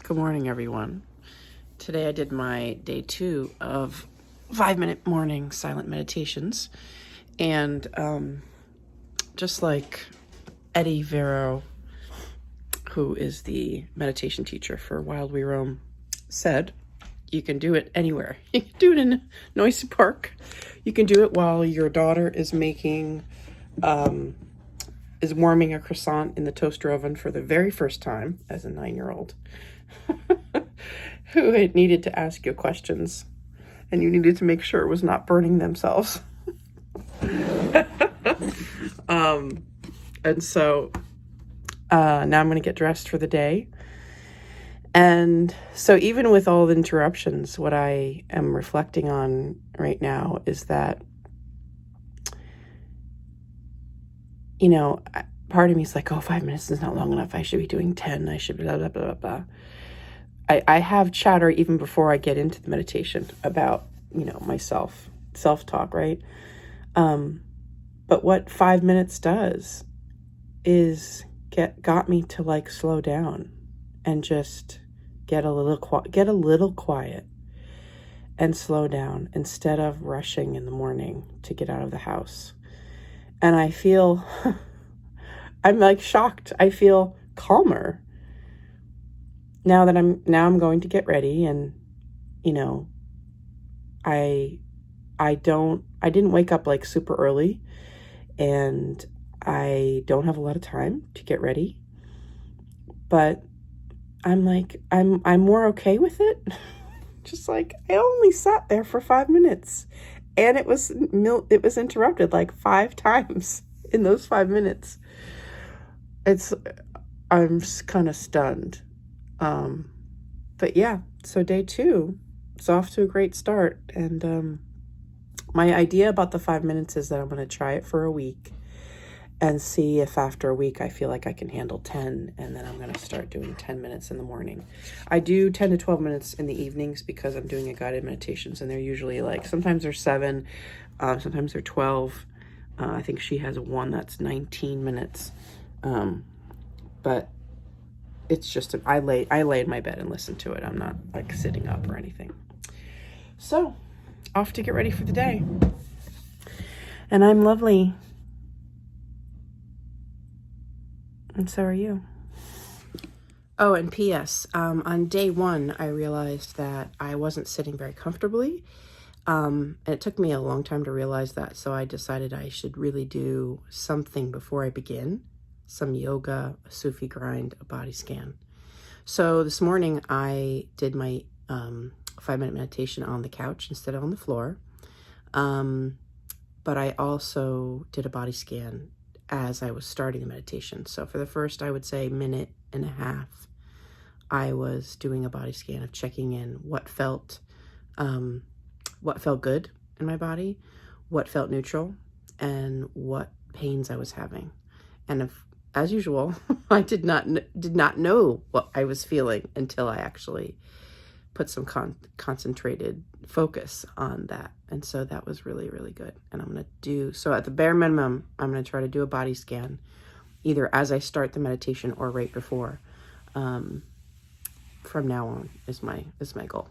Good morning, everyone. Today I did my day 2 of 5-minute morning silent meditations. And just like Eddie Vero, who is the meditation teacher for Wild We Roam, said, you can do it anywhere. You can do it in a noisy park. You can do it while your daughter is warming a croissant in the toaster oven for the very first time as a 9-year-old who had needed to ask you questions, and you needed to make sure it was not burning themselves. And so now I'm going to get dressed for the day. And so even with all the interruptions, what I am reflecting on right now is that, part of me is like, 5 minutes is not long enough. I should be doing 10. I should blah, blah, blah, blah, blah. I have chatter even before I get into the meditation about, myself, self-talk, right? But what 5 minutes does is got me to slow down and just get a little quiet and slow down instead of rushing in the morning to get out of the house. And I feel, I'm shocked. I feel calmer now that I'm going to get ready. And, I didn't wake up super early, and I don't have a lot of time to get ready, but I'm more okay with it. Just I only sat there for 5 minutes, and it was interrupted 5 times in those 5 minutes. I'm kind of stunned. But yeah, so day 2 is off to a great start. And my idea about the 5 minutes is that I'm going to try it for a week and see if after a week I feel like I can handle 10, and then I'm going to start doing 10 minutes in the morning. I do 10 to 12 minutes in the evenings because I'm doing a guided meditations, and they're usually sometimes they're 7, sometimes they're 12. I think she has one that's 19 minutes. But it's just, I lay in my bed and listen to it. I'm not sitting up or anything. So off to get ready for the day. And I'm lovely. And so are you. Oh, and P.S. On day 1, I realized that I wasn't sitting very comfortably. And it took me a long time to realize that. So I decided I should really do something before I begin. Some yoga, a Sufi grind, a body scan. So this morning I did my 5-minute meditation on the couch instead of on the floor. But I also did a body scan as I was starting the meditation. So for the first, I would say, minute and a half, I was doing a body scan of checking in what felt good in my body, what felt neutral, and what pains I was having. And as usual, I did not know what I was feeling until I actually put some concentrated focus on that. And so that was really, really good. And I'm going to do, so at the bare minimum, I'm going to try to do a body scan either as I start the meditation or right before. From now on is my goal.